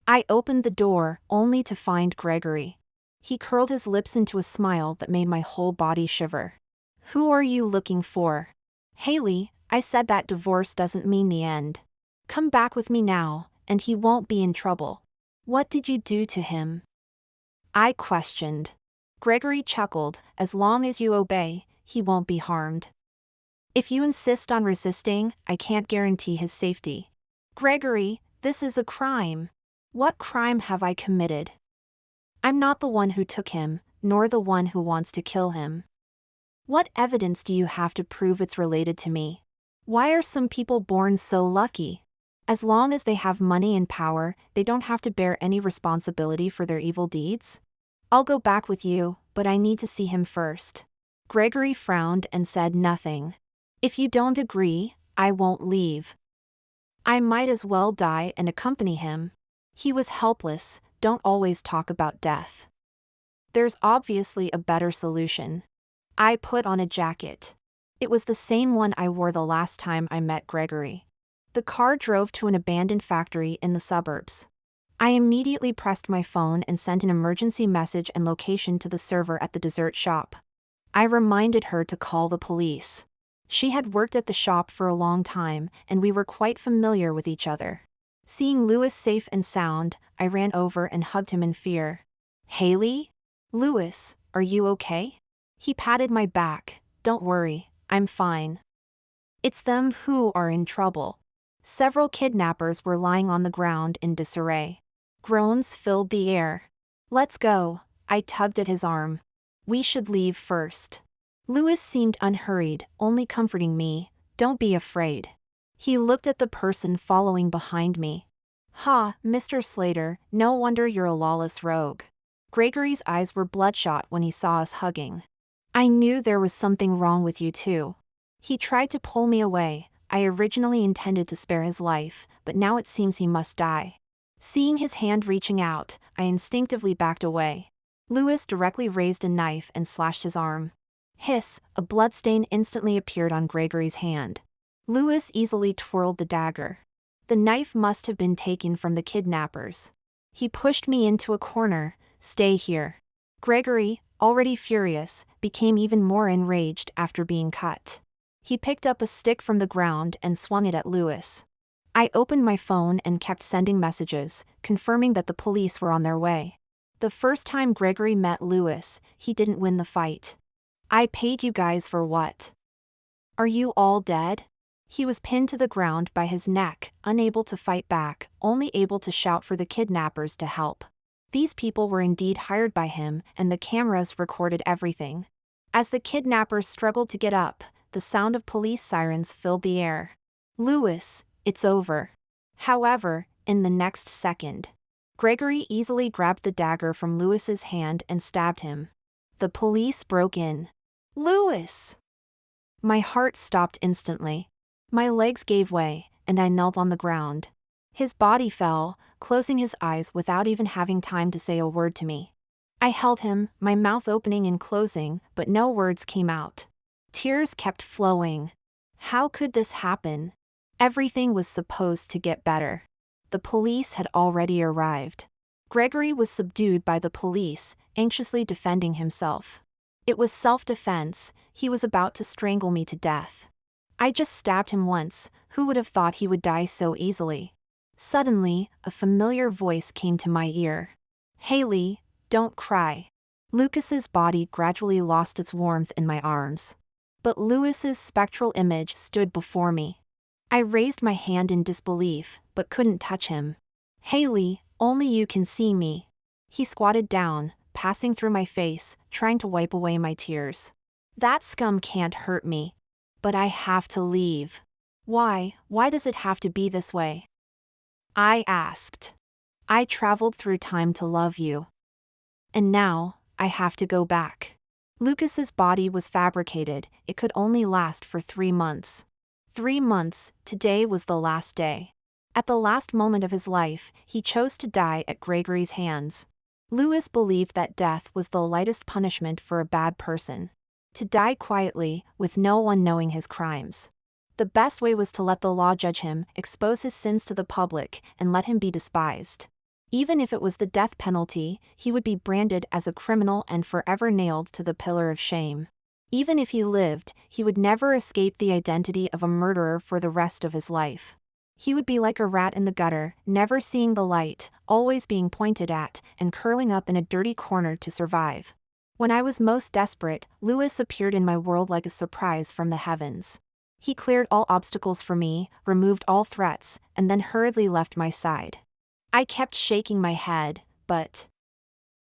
I opened the door, only to find Gregory. He curled his lips into a smile that made my whole body shiver. Who are you looking for? Hayley, I said that divorce doesn't mean the end. Come back with me now, and he won't be in trouble. What did you do to him? I questioned. Gregory chuckled. As long as you obey, he won't be harmed. If you insist on resisting, I can't guarantee his safety. Gregory, this is a crime. What crime have I committed? I'm not the one who took him, nor the one who wants to kill him. What evidence do you have to prove it's related to me? Why are some people born so lucky? As long as they have money and power, they don't have to bear any responsibility for their evil deeds? I'll go back with you, but I need to see him first. Gregory frowned and said nothing. If you don't agree, I won't leave. I might as well die and accompany him. He was helpless. Don't always talk about death. There's obviously a better solution. I put on a jacket. It was the same one I wore the last time I met Gregory. The car drove to an abandoned factory in the suburbs. I immediately pressed my phone and sent an emergency message and location to the server at the dessert shop. I reminded her to call the police. She had worked at the shop for a long time, and we were quite familiar with each other. Seeing Louis safe and sound, I ran over and hugged him in fear. Hayley? Louis, are you okay? He patted my back. Don't worry, I'm fine. It's them who are in trouble. Several kidnappers were lying on the ground in disarray. Groans filled the air. Let's go, I tugged at his arm. We should leave first. Louis seemed unhurried, only comforting me. Don't be afraid. He looked at the person following behind me. Ha, Mr. Slater, no wonder you're a lawless rogue. Gregory's eyes were bloodshot when he saw us hugging. I knew there was something wrong with you too. He tried to pull me away. I originally intended to spare his life, but now it seems he must die. Seeing his hand reaching out, I instinctively backed away. Louis directly raised a knife and slashed his arm. Hiss, a bloodstain instantly appeared on Gregory's hand. Louis easily twirled the dagger. The knife must have been taken from the kidnappers. He pushed me into a corner. Stay here. Gregory, already furious, became even more enraged after being cut. He picked up a stick from the ground and swung it at Louis. I opened my phone and kept sending messages, confirming that the police were on their way. The first time Gregory met Louis, he didn't win the fight. I paid you guys for what? Are you all dead? He was pinned to the ground by his neck, unable to fight back, only able to shout for the kidnappers to help. These people were indeed hired by him, and the cameras recorded everything. As the kidnappers struggled to get up, the sound of police sirens filled the air. Louis, it's over. However, in the next second, Gregory easily grabbed the dagger from Louis's hand and stabbed him. The police broke in. Louis! My heart stopped instantly. My legs gave way, and I knelt on the ground. His body fell, closing his eyes without even having time to say a word to me. I held him, my mouth opening and closing, but no words came out. Tears kept flowing. How could this happen? Everything was supposed to get better. The police had already arrived. Gregory was subdued by the police, anxiously defending himself. It was self-defense. He was about to strangle me to death. I just stabbed him once. Who would have thought he would die so easily? Suddenly, a familiar voice came to my ear. Hayley, don't cry. Lucas's body gradually lost its warmth in my arms. But Louis's spectral image stood before me. I raised my hand in disbelief, but couldn't touch him. Hayley, only you can see me. He squatted down, passing through my face, trying to wipe away my tears. That scum can't hurt me. But I have to leave. Why does it have to be this way? I asked. I traveled through time to love you. And now, I have to go back. Lucas's body was fabricated. It could only last for 3 months. 3 months, today was the last day. At the last moment of his life, he chose to die at Gregory's hands. Louis believed that death was the lightest punishment for a bad person. To die quietly, with no one knowing his crimes. The best way was to let the law judge him, expose his sins to the public, and let him be despised. Even if it was the death penalty, he would be branded as a criminal and forever nailed to the pillar of shame. Even if he lived, he would never escape the identity of a murderer for the rest of his life. He would be like a rat in the gutter, never seeing the light, always being pointed at, and curling up in a dirty corner to survive. When I was most desperate, Louis appeared in my world like a surprise from the heavens. He cleared all obstacles for me, removed all threats, and then hurriedly left my side. I kept shaking my head, but...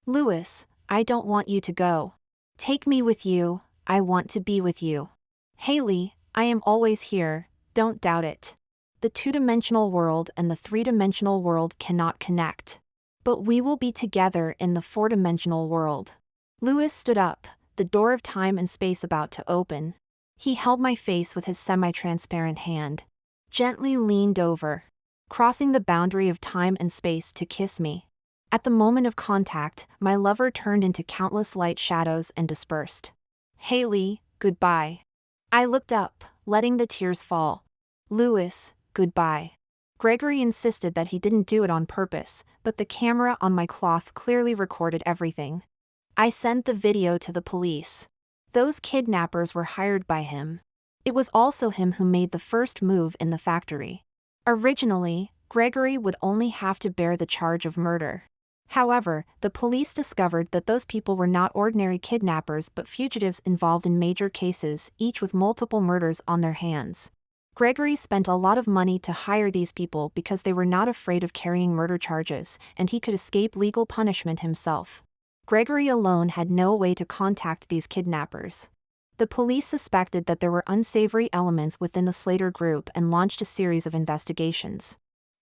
Louis, I don't want you to go. Take me with you, I want to be with you. Hayley, I am always here, don't doubt it. The two-dimensional world and the three-dimensional world cannot connect. But we will be together in the four-dimensional world. Louis stood up, the door of time and space about to open. He held my face with his semi-transparent hand, gently leaned over, crossing the boundary of time and space to kiss me. At the moment of contact, my lover turned into countless light shadows and dispersed. Hayley, goodbye. I looked up, letting the tears fall. Louis, goodbye. Gregory insisted that he didn't do it on purpose, but the camera on my cloth clearly recorded everything. I sent the video to the police. Those kidnappers were hired by him. It was also him who made the first move in the factory. Originally, Gregory would only have to bear the charge of murder. However, the police discovered that those people were not ordinary kidnappers but fugitives involved in major cases, each with multiple murders on their hands. Gregory spent a lot of money to hire these people because they were not afraid of carrying murder charges, and he could escape legal punishment himself. Gregory alone had no way to contact these kidnappers. The police suspected that there were unsavory elements within the Slater group and launched a series of investigations.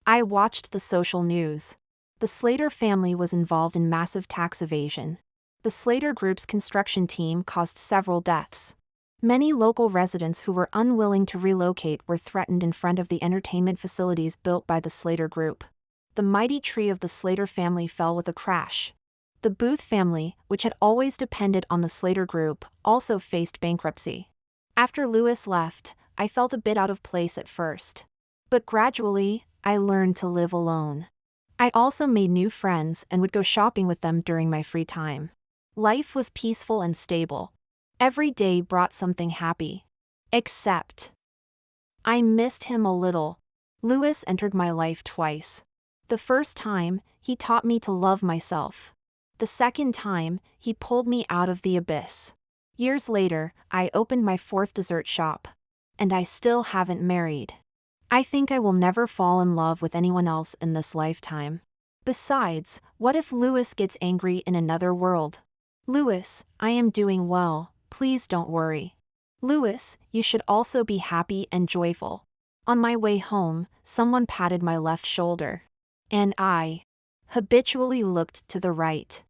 I watched the social news. The Slater family was involved in massive tax evasion. The Slater group's construction team caused several deaths. Many local residents who were unwilling to relocate were threatened in front of the entertainment facilities built by the Slater group. The mighty tree of the Slater family fell with a crash. The Booth family, which had always depended on the Slater group, also faced bankruptcy. After Louis left, I felt a bit out of place at first. But gradually, I learned to live alone. I also made new friends and would go shopping with them during my free time. Life was peaceful and stable. Every day brought something happy. Except I missed him a little. Louis entered my life twice. The first time, he taught me to love myself. The second time, he pulled me out of the abyss. Years later, I opened my fourth dessert shop. And I still haven't married. I think I will never fall in love with anyone else in this lifetime. Besides, what if Louis gets angry in another world? Louis, I am doing well, please don't worry. Louis, you should also be happy and joyful. On my way home, someone patted my left shoulder. And I habitually looked to the right.